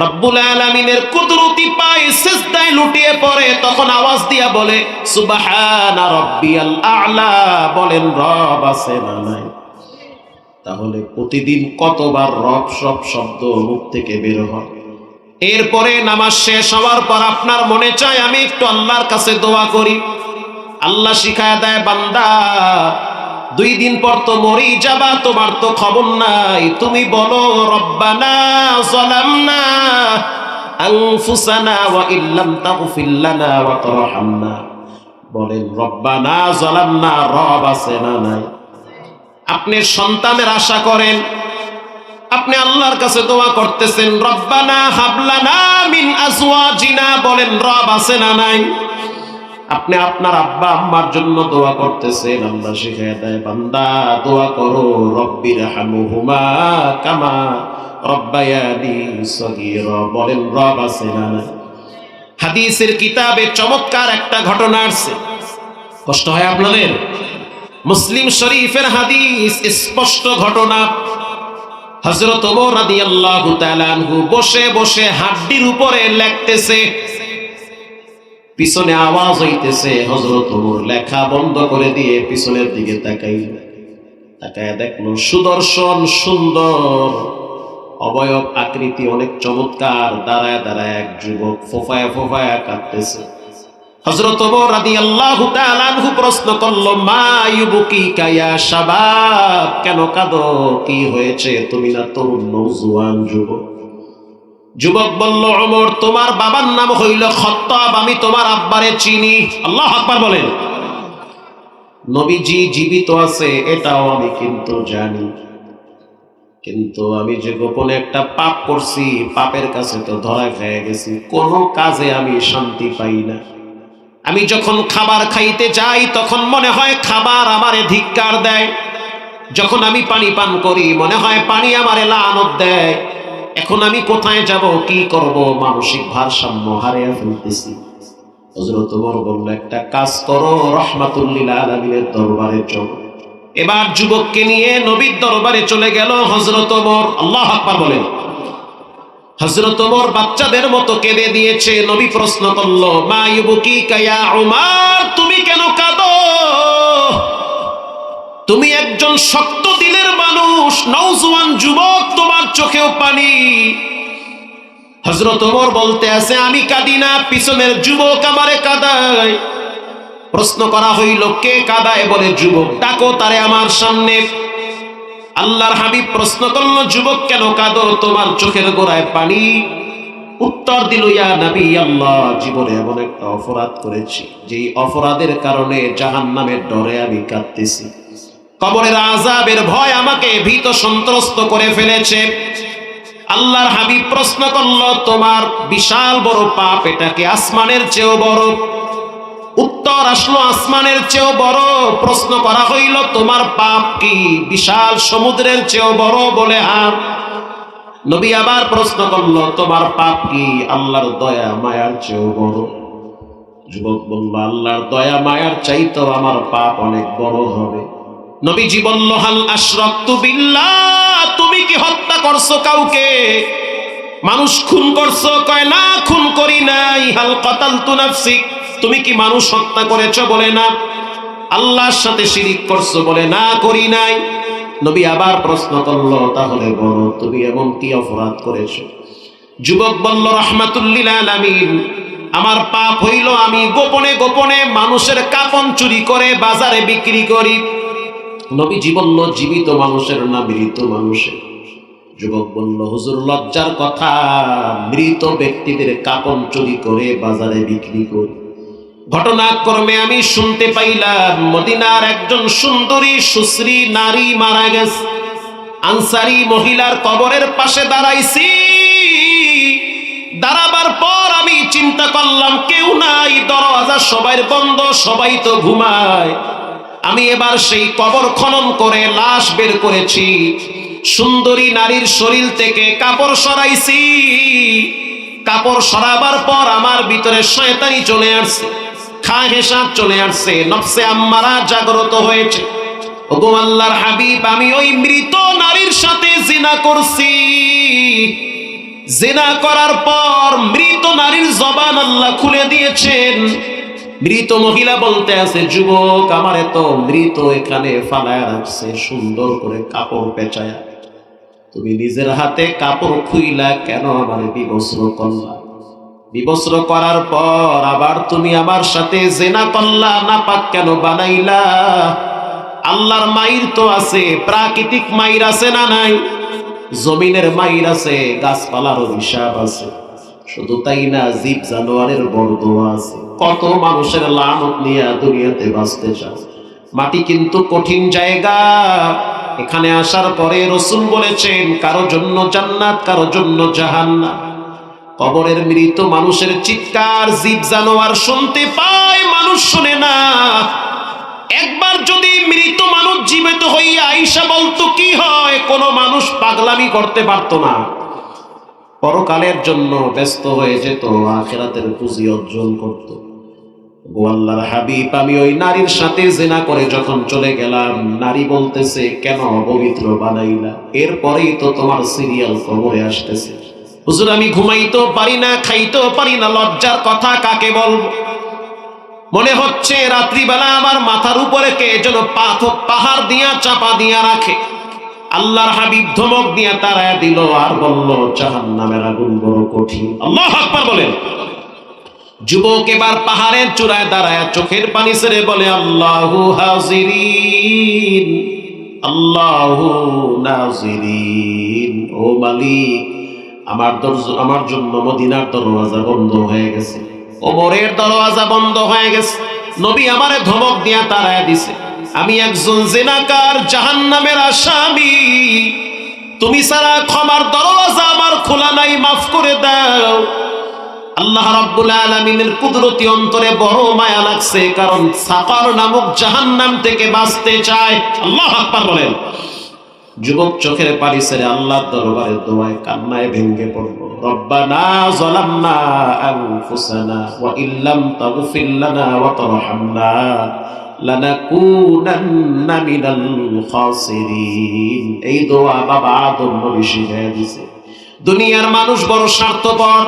রব্বুল আলামিনের কুদরতি পায়ে সিজদায় লুটিয়ে পড়ে, তখন আওয়াজ দিয়া বলে সুবহানা রাব্বিয়াল আ'লা। বলেন রব আছে না নাই? তাহলে প্রতিদিন কতবার রব সব শব্দ মুখ থেকে বের হয়? এরপরে নামাজ শেষ হওয়ার পর আপনার মনে চায় আমি একটু আল্লাহর কাছে দোয়া করি। আল্লাহ শিখায় দেয়, বান্দা 2 দিন পর তো মরেই যাবা, তোমার তো খবর নাই। তুমি বলো রব্বানা যালামনা আনফুসানা ওয়া ইল্লাম তাগফির লানা ওয়া তারহামনা। বলেন রব্বানা যালামনা, রব আছে না নাই? আপনি সন্তানের আশা করেন, আপনি আল্লাহর কাছে দোয়া করতেছেন রব্বানা হাবলানা মিন আজওয়াজিনা। বলেন রব আছে না নাই? আপনি আপনার আব্বা আম্মার জন্য দোয়া করতেছেন, আল্লাহ শিখায় দেয়, বান্দা দোয়া করো রব্বিরহামহুমা কামা রব্বায়ানি সগীরা। বলেন রব আছে না নাই? হাদিসের কিতাবে চমৎকার একটা ঘটনা আছে, কষ্ট হয় আপনাদের? মুসলিম শরীফের হাদিস, স্পষ্ট ঘটনা। হযরত ওমর রাদিয়াল্লাহু তাআলা আনহু বসে বসে হাড্ডির উপরে লেখতেছে, পিছনে আওয়াজ হইতেছে। হযরত ওমর লেখা বন্ধ করে দিয়ে পিছনের দিকে তাকায় দেখলো সুদর্শন সুন্দর অবয়ব আকৃতি অনেক চমৎকার দাঁড়ায় দাঁড়ায় এক যুবক ফোফায়া ফোফায়া কাঁদতেছে। হযরত ওমর রাদিয়াল্লাহু তাআলা আনহু প্রশ্ন করলো, মা ইউবকিকা ইয়া শাবাব, কেন কাঁদো? কি হয়েছে? তুমি না তরুণ নওজোয়ান যুবক। যুবক বলল, ওমর তোমার বাবার নাম হইল খাত্তাব, আমি তোমার আব্বারে চিনি। আল্লাহু আকবার বলেন। নবীজি জীবিত আছে এটাও আমি কিন্তু জানি, কিন্তু আমি যে গোপনে একটা পাপ করছি, পাপের কাছে তো ধরা খেয়ে গেছি, কোনো কাজে আমি শান্তি পাই না। আমি যখন খাবার খাইতে যাই তখন মনে হয় খাবার আমারে ধিক্কার দেয়, যখন আমি পানি পান করি মনে হয় পানি আমারে লানত দেয়। এখন আমি কোথায় যাব, কি করব? মানসিক ভারসাম্য হারিয়ে ফেলতেছি। হযরত ওমর বলল, একটা কাজ করো, রাহমাতুল লিল আলামিনের দরবারে চলো। এবার যুবককে নিয়ে নবীর দরবারে চলে গেল হযরত ওমর। আল্লাহু আকবার বলেন। হযরত ওমর বাচ্চাদের মতো কেঁদে দিয়েছে। নবী প্রশ্ন করলো, মা ইউবকিকা ইয়া উমর, তুমি কেন কাঁদো? তুমি একজন শক্ত দিলের মানুষ, নওজোয়ান যুবক, তোমার চোখেও পানি। হযরত ওমর বলতে আছে, আমি কাঁদি না, পিছনের যুবক আমারে কাঁদায়। প্রশ্ন করা হইল, কে কাঁদায়? বলে যুবক, ডাকো তারে আমার সামনে। আল্লাহর হাবিব প্রশ্ন করলো, যুবক কেন কাঁদো? তোমার চোখের গোড়ায় পানি। উত্তর দিল, ইয়া নবী আল্লাহ, জীবনে এমন একটা অপরাধ করেছি যেই অপরাধের কারণে জাহান্নামের ডরে আমি কাঁদতেছি। কবরের আযাবের ভয় আমাকে ভীত সন্ত্রস্ত করে ফেলেছে। আল্লাহর হাবিব প্রশ্ন করলো, তোমার বিশাল বড় পাপ, এটা কি আসমানের চেয়েও বড়? উত্তর আসলো, আসমানের চেয়েও বড়। প্রশ্ন করা হইল, তোমার পাপ কি বিশাল সমুদ্রের চেয়েও বড়? বলে হ্যাঁ। নবী আবার প্রশ্ন করলো, তোমার পাপ কি আল্লাহর দয়া মায়ার চেয়েও বড়? যুবক বলল, আল্লাহর দয়া মায়ার চাইতেও আমার পাপ অনেক বড় হবে। নবীজি বলল, হাল আশরাকতু বিল্লাহ, তুমি কি হত্যা করছো কাউকে? মানুষ খুন করছো? কয় না, খুন করি নাই। হাল কাতালতু নাফসিক, তুমি কি মানুষ হত্যা করেছো? বলে না। আল্লাহর সাথে শিরিক করছো? বলে না, করি নাই। নবী আবার প্রশ্ন করলো, তাহলে বলো তুমি এমন কি অপরাধ করেছো? যুবক বলল, রাহমাতুল লিল আলামিন, আমার পাপ হইল আমি গোপনে গোপনে মানুষের কাফন চুরি করে বাজারে বিক্রি করি। নবীজি বলল, জীবিত মানুষের না মৃত মানুষের? যুবক বলল, হুজুর লজ্জার কথা, মৃত ব্যক্তিদের কাফন চুরি করে বাজারে বিক্রি করি। ঘটনাক্রমে আমি শুনতে পাইলাম মদিনার একজন সুন্দরী সুশ্রী নারী মারা গেছে। আনসারী মহিলার কবরের পাশে দাঁড়াইছি, দাঁড়াবার পর আমি চিন্তা করলাম কেউ নাই, দরওয়াজা সবাই বন্ধ, সবাই তো ঘুমায়। আমি এবার সেই কবর খনন করে লাশ বের করেছি। সুন্দরী নারীর শরীর থেকে কাপড় সরাইছি। কাপড় সরাবার পর আমার ভিতরে শয়তানি চলে আসছে, খাহেসাত চলে আসছে, নফসে আম্মারা জাগ্রত হয়েছে। ওগো আল্লাহর হাবিব, আমি ওই মৃত নারীর সাথে জিনা করছি। জিনা করার পর মৃত নারীর জবান আল্লাহ খুলে দিয়েছেন। মৃত মহিলা বলতে আছে, যুবক আমারে তো মৃত এখানে ফালায়া রাখছে সুন্দর করে কাপড় পেঁচায়া, তুমি নিজের হাতে কাপড় খুইলা কেন আমারে বিবস্ত্র করলা? বিবস্ত্র করার পর আবার তুমি আমার সাথে জিনা করলা, নাপাক কেন বানাইলা? আল্লাহর মাইর তো আছে, প্রাকৃতিক মাইর আছে না নাই? জমিনের মাইর আছে, গাছপালার অভিশাপ আছে। শুধু তাই না, জীব জানোয়ারের বরদোয়া আছে। কত মানুষের লানত নিয়ে দুনিয়াতে বাঁচতে চায়। মাটি কিন্তু কঠিন জায়গা। এখানে আসার পরে রাসূল বলেছেন, কারো জন্য জান্নাত, কারো জন্য জাহান্নাম। কবরের মৃত মানুষের চিৎকার জীব জানোয়ার শুনতে পায়, মানুষ শুনে না। একবার যদি মৃত মানুষ জীবিত হইয়া আইসা বলতো কি হয়, কোনো মানুষ পাগলামি করতে পারতো না। পরকালের জন্য ব্যস্ত হয়ে যেত, আখিরাতের পুঁজি অর্জন করত। ও আল্লাহর হাবিব, আমি ওই নারীর সাথে জিনা করে যখন চলে গেলাম, নারী বলতেছে, কেন অপবিত্র বানাইলা? এরপরেই তো তোমার সিরিয়াল কবরে আসতেছে। হুজুর, আমি ঘুমাইতেও পারি না, খাইতেও পারি না, লজ্জার কথা কাকে বলবো? মনে হচ্ছে রাত্রিবেলা আমার মাথার উপরে কে যেন পাহাড় দিয়া চাপা দিয়া রাখে। আল্লাহর হাবিব ধমক দিয়া তাড়ায়া দিল আর বলল, জাহান্নামের আগুন বড় কঠিন। আল্লাহু আকবার বলেন। যুবক এবার পাহাড়ের চূড়ায় দাঁড়ায়া চোখের পানি ছেড়ে বলে, আল্লাহু হাজিরিন, আল্লাহু নাজিরিন। ও মালিক, আমার জন্য মদিনার দরওয়াজা বন্ধ হয়ে গেছে, ওমরের দরওয়াজা বন্ধ হয়ে গেছে। নবী আমারে ধমক দিয়া তাড়ায়া দিছে। আমি একজন জিনাকার, জাহান্নামের আসামি। তুমি ছাড়া ক্ষমার দরওয়াজা আমার খোলা নাই, মাফ করে দাও। আল্লাহ রাব্বুল আলামিনের কুদরতি অন্তরে বড় মায়া লাগছে, কারণ সাকার নামক জাহান্নাম থেকে বাঁচতে চায়। আল্লাহু আকবার বলেন। যুবক চোখের পানি ছেড়ে আল্লাহর দরবারে দোয়ায় কান্নায় ভেঙে পড়ল। রব্বানা যালামনা আনফুসানা ওয়া ইল্লাম তাগফির লানা ওয়া তারহামনা লানাকুনান্না মিনাল খাসিরিন। এই দোয়া বাবা আদম নবী শিখিয়ে দিয়েছে। দুনিয়ার মানুষ বড় স্বার্থপর,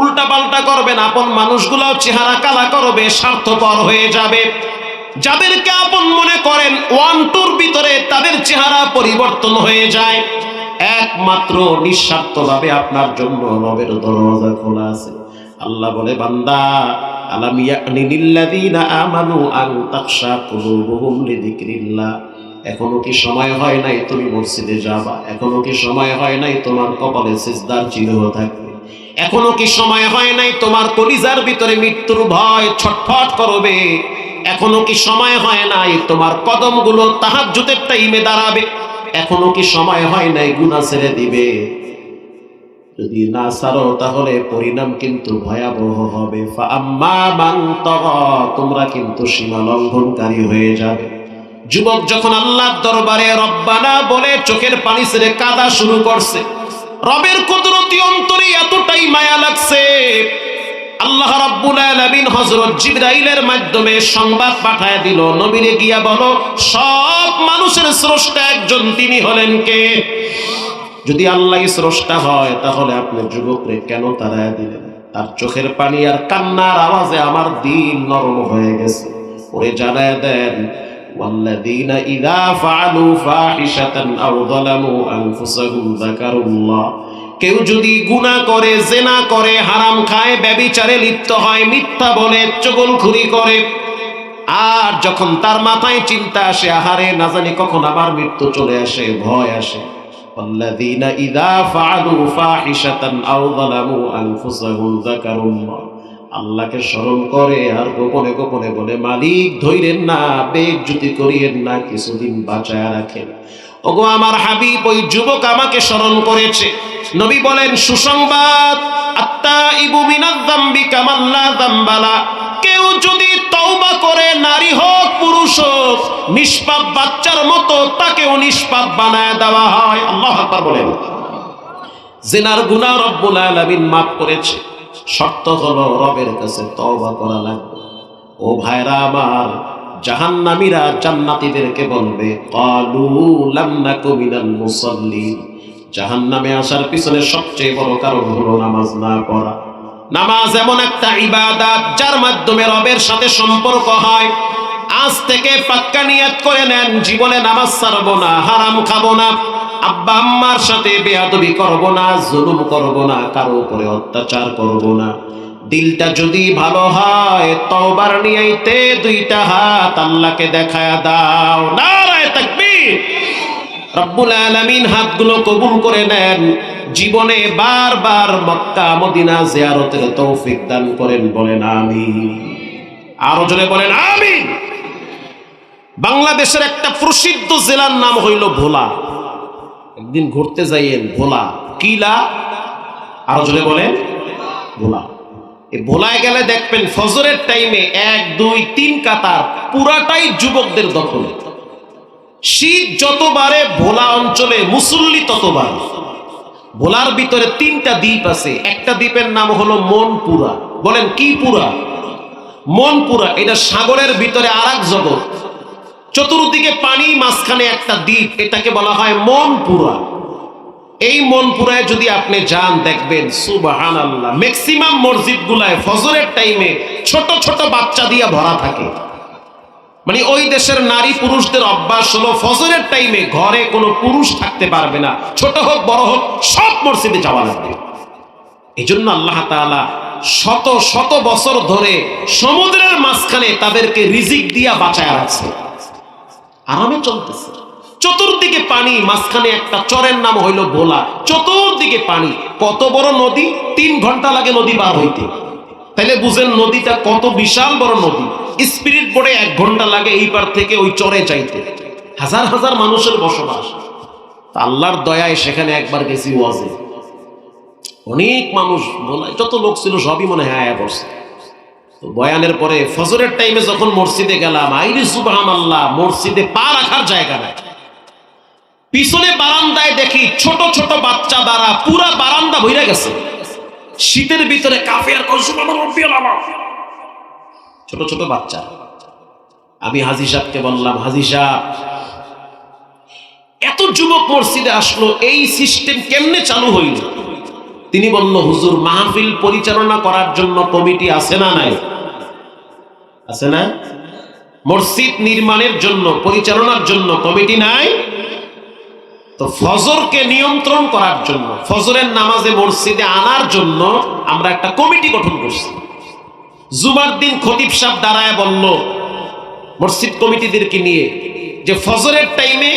উল্টা পাল্টা করবেন, আপন মানুষগুলোও চেহারা কালা করবে, স্বার্থপর হয়ে যাবে। যাদেরকে আপন মনে করেন, ওয়ান টুর ভিতরে তাদের চেহারা পরিবর্তন হয়ে যায়। একমাত্র নিঃস্বার্থভাবে আপনার জন্য রবের দরওয়াজা খোলা আছে। আল্লাহ বলে, বান্দা, আলাম ইয়ানি লিল্লাযিনা আমানু আন তাখশা কুলুবুহুম লিযিকরিল্লাহ। এখনো কি সময় হয় নাই তুমি মসজিদে যাবা? এখনো কি সময় হয় নাই তোমার কপালে সিজদার চিহ্ন থাকবে? এখনো কি সময় হয় নাই তোমার কলিজার ভিতরে মৃত্যুর ভয় ছটফট করবে? এখনো কি সময় হয় নাই তোমার কদমগুলো তাহাজ্জুদের টাইমে দাঁড়াবে? এখনো কি সময় হয় নাই গুনাহ ছেড়ে দিবে? যদি না ছাড়ো তাহলে পরিণাম কিন্তু ভয়াবহ হবে। ফাআম্মা মান তাগা, তোমরা কিন্তু সীমা লঙ্ঘনকারী হয়ে যাবে। যুবক যখন আল্লাহর দরবারে রব্বানা বলে চোখের পানি ছেড়ে কাঁদা শুরু করছে, রবের কুদরতি অন্তরে এতটাই মায়া লাগছে, আল্লাহ রাব্বুল আলামিন হযরত জিবরাইলের মাধ্যমে সংবাদ পাঠায় দিল, নবীরে গিয়া বলো, সব মানুষের স্রষ্টা একজন, তিনি হলেন কে? যদি আল্লাহই স্রষ্টা হয় তাহলে আপনি যুবকরে কেন তাড়ায়া দিলেন? তার চোখের পানি আর কান্নার আওয়াজে আমার দিল নরম হয়ে গেছে। ওরে জানায় দেন, ওয়াল্লাযীনা ইযা ফাআলু ফাহিশাতান আও যালামু আনফুসাহুম যাকারুল্লাহ। কেউ যদি গুনাহ করে, জিনা করে, হারাম খায়, ব্যভিচারে লিপ্ত হয়, মিথ্যা বলে, চগলখুরি করে, আর যখন তার মাথায় চিন্তা আসে, আহারে না জানি কখন আবার মৃত্যু চলে আসে, ভয় আসে, ওয়াল্লাযীনা ইযা ফাআলু ফাহিশাতান আও যালামু আনফুসাহুম যাকারুল্লাহ, আল্লাহকে স্মরণ করে আর গোপনে গোপনে বলে, মালিক ধইরেন না, বেজ্জতি করিয়েন না, কিছুদিন বাঁচায় রাখেন। ওগো আমার হাবিব, ওই যুবক আমাকে স্মরণ করেছে। নবী বলেন, সুসংবাদ, আত্তাইবু মিনাজ যামবি কামান লা যামবালা। কেউ যদি তওবা করে, নারী হোক পুরুষ হোক, নিষ্পাপ বাচ্চার মতো তাকেও নিষ্পাপ বানায় দেওয়া হয়। আল্লাহু আকবার বলেন। জিনার গুনাহ রব্বুল আলামিন মাফ করেছে, শর্ত হলো রবের কাছে তওবা করা লাগবে। ও ভাইরা আমার, জাহান্নামীরা জান্নাতীদেরকে বলবে, ক্বালু লাম নাকু মিনাল মুসাল্লিন। জাহান্নামে আসার পিছনে সবচেয়ে বড় কারণ হলো নামাজ না পড়া। নামাজ এমন একটা ইবাদত যার মাধ্যমে রবের সাথে সম্পর্ক হয়। আজ থেকে পাক্কা নিয়ত করে নেন, জীবনে নামাজ ছাড়বো না, হারাম খাবো না, আব্বা আম্মার সাথে বেয়াদবি করব না, জুলুম করব না, কারো উপরে অত্যাচার করব না। দিলটা যদি ভালো হয়, তওবার নিয়াইতে দুইটা হাত আল্লাহকে দেখায়া দাও। নারায়ে তাকবীর। রব্বুল আলামিন হাতগুলো কবুল করে নেন, জীবনে বারবার মক্কা মদিনা জিয়ারতের তৌফিক দান করেন। বলেন আমিন। আরো জোরে বলেন আমিন। বাংলাদেশের একটা প্রসিদ্ধ জেলার নাম হইল ভোলা। একদিন ঘুরতে যাইয়েন ভোলা। কিলা? আরো জোরে বলেন ভোলা। এই ভোলায় গেলে দেখবেন ফজরের টাইমে 1 2 3 কাতার পুরাটাই যুবকদের দখলে। শীত যত বাড়ে ভোলা অঞ্চলে মুসল্লি তত বাড়ে। ভোলার ভিতরে 3টা দ্বীপ আছে। একটা দ্বীপের নাম হলো মনপুরা। বলেন কি পুরা? মনপুরা। এটা সাগরের ভিতরে আরেক জগৎ, চতুর্দিকে পানি, মাঝখানে একটা দ্বীপ, এটাকে বলা হয় মনপুরা। এই মনপুরায় যদি আপনি যান, দেখবেন সুবহানাল্লাহ, ম্যাক্সিমাম মসজিদগুলায় ফজরের টাইমে ছোট ছোট বাচ্চা দিয়া ভরা থাকে। মানে ওই দেশের নারী পুরুষদের অভ্যাস হলো ফজরের টাইমে ঘরে কোনো পুরুষ থাকতে পারবে না, ছোট হোক বড় হোক, সব মসজিদে যাওয়া লাগবে। এই জন্য আল্লাহ তাআলা শত শত বছর ধরে সমুদ্রের মাঝখানে তাদেরকে রিজিক দিয়া বাঁচায় রাখছে, আরামে চলতেছে। চতুর্দিকে পানি, মাঝখানে একটা চরের নাম হইল ভোলা, চতুর্দিকে পানি। কত বড় নদী, 3 ঘন্টা লাগে নদী পার হইতে। তাহলে বুঝেন নদীটা কত বিশাল বড় নদী। স্পিরিট বোটে 1 ঘন্টা লাগে এই পার থেকে ওই চরে যাইতে। হাজার হাজার মানুষের বসবাস। আল্লাহর দয়ায় সেখানে একবার গেছি ওয়াজে, অনেক মানুষ, ভোলায় যত লোক ছিল সবই মনে হয় আয়া পড়ছে। তো বয়ানের পরে ফজরের টাইমে যখন মসজিদে গেলাম, আইরে সুবহানাল্লাহ, মসজিদে পা রাখার জায়গা নাই। পিছনে বারান্দায় দেখি ছোট ছোট বাচ্চা দ্বারা পুরা বারান্দা ভরে গেছে। শীতের ভিতরে কাফের ছোট ছোট বাচ্চা। আমি হাজী সাহেবকে বললাম, হাজী সাহেব, এত যুবক মসজিদে আসলো, এই সিস্টেম কেমনে চালু হইল? তিনি বলল, হুজুর, মাহফিল পরিচালনা করার জন্য কমিটি আছে না নাই? আছে না? মসজিদ নির্মাণের জন্য, পরিচালনার জন্য কমিটি নাই? তো ফজরকে নিয়ন্ত্রণ করার জন্য, ফজরের নামাজে মসজিদে আনার জন্য আমরা একটা কমিটি গঠন করছি। জুমার দিন খতিব সাহেব দাঁড়ায় বলল মসজিদ কমিটিদেরকে নিয়ে যে ফজরের টাইমে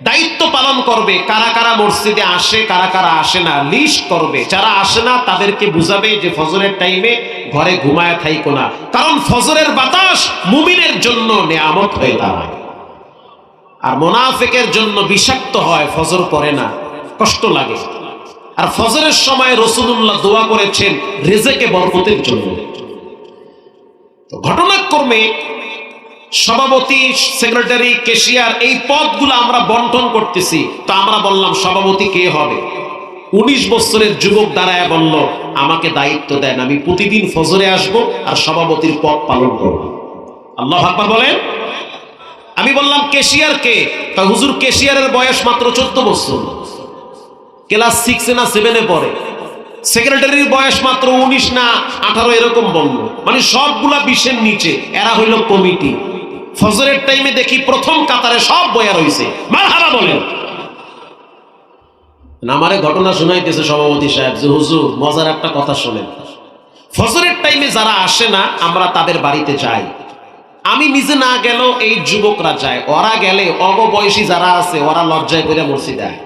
দায়িত্ব পালন করবে, কারা কারা মসজিদে আসে, কারা কারা আসে না, লিস্ট করবে। যারা আসে না তাদেরকে বুঝাবে যে ফজরের টাইমে ঘরে ঘুমায় থাইকো না, কারণ ফজরের বাতাস মুমিনের জন্য নেয়ামত হয়ে দাঁড়ায়, আর মুনাফিকের জন্য বিষাক্ত হয়। ফজর পড়ে না, কষ্ট লাগে। আর ফজরের সময় রাসূলুল্লাহ দোয়া করেছেন রিজেকে বরকতের জন্য। তো ঘটনাক্রমে সভাপতি, সেক্রেটারি, ক্যাশিয়ার, এই পদগুলো আমরা বন্টন করতেছি। তো আমরা বললাম সভাপতি কে হবে? 19 বছরের যুবক দাঁড়ায় বলল, আমাকে দায়িত্ব দেন, আমি প্রতিদিন ফজরে আসব আর সভাপতির পদ পালন করব। আল্লাহু আকবার বলেন। আমি বললাম ক্যাশিয়ার কে? হুজুর, ক্যাশিয়ারের বয়স মাত্র 14 বছর, ক্লাস 6 না 7 পড়ে। সেক্রেটারির বয়স মাত্র 19 না 18 এরকম বলল। মানে সবগুলা 20-এর নিচে। এরা হইল কমিটি। ফজরের টাইমে দেখি প্রথম কাতারে সব বয়া রয়েছে। মারহাবা বলেন। আমারে ঘটনা শোনাইতেছে সভাপতি সাহেব যে, হুজুর, মজার একটা কথা শোনেন। ফজরের টাইমে যারা আসে না আমরা তাদের বাড়িতে যাই। আমি নিজে না গেলেও এই যুবকরা যায়, ওরা গেলে অববয়সী যারা আছে ওরা লজ্জায় করে মসজিদে আয়।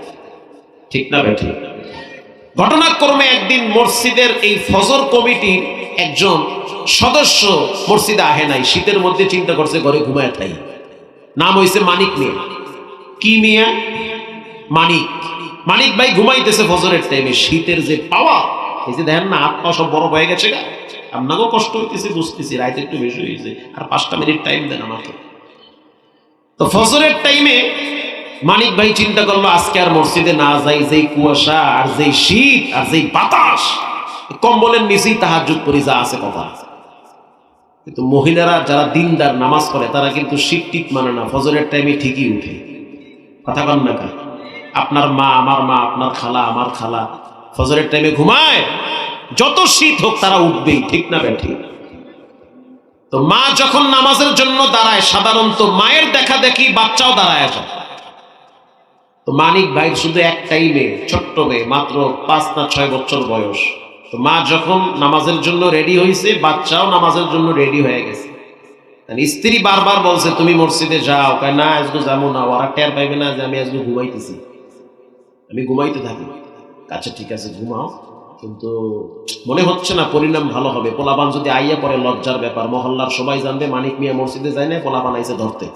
ঠিক না বেঠিক? ঘটনাক্রমে একদিন মসজিদের এই ফজর কমিটির একজন সদস্য মসজিদে আহে নাই। শীতের মধ্যে চিন্তা করছে ঘরে ঘুমায় থাই। নাম হয়েছে মানিক মিয়া। কি মিয়া? মানিক। মানিক ভাই ঘুমাইতেছে ফজরের টাইমে। শীতের যে পাওয়া, এই যে দেখেন না, হাত পা সব বরফ হয়ে গেছে গা। আপনাকেও কষ্ট হইতেছে, বুঝতেছি, রাইতে একটু বেশি হয়েছে, আর 5টা মিনিট টাইম দেন আমাকে। তো ফজরের টাইমে মানিক ভাই চিন্তা করলো আজকে আর মসজিদে না যাই, যেই কুয়াশা আর যেই শীত আর যেই বাতাস, কম্বলের নিচেই তাহাজ্জুদ পড়ি, যা আছে কথা। কিন্তু মহিলারা যারা দিনদার নামাজ পড়ে তারা কিন্তু শীত টিট মানে না, ফজরের টাইমে ঠিকই উঠে। কথা কন না কা? আপনার মা, আমার মা, আপনার খালা, আমার খালা ফজরের টাইমে ঘুমায়, যত শীত হোক তারা উঠবেই, ঠিক না বেঠি? তো মা যখন নামাজের জন্য দাঁড়ায়, সাধারণত মায়ের দেখা দেখি বাচ্চাও দাঁড়ায় যায়। তো মানিক ভাই শুধু একটাই মেয়ে, ছোট্ট মেয়ে, মাত্র 5 না 6 বছর বয়স। তো মা যখন নামাজের জন্য রেডি হয়েছে, বাচ্চাও নামাজের জন্য রেডি হয়ে গেছে। স্ত্রী বারবার বলছে তুমি মসজিদে যাও, কয় না আজকে যাবো না, ওরা টের পাইবে না যে আমি আজকে ঘুমাইতেছি, আমি ঘুমাইতে থাকি। আচ্ছা ঠিক আছে ঘুমাও, কিন্তু মনে হচ্ছে না পরিণাম ভালো হবে। পোলাপান যদি আইয়া পরে লজ্জার ব্যাপার, মহল্লার সবাই জানবে মানিক মিয়া মসজিদে যায় না, পোলাপান আইসে ধরতে।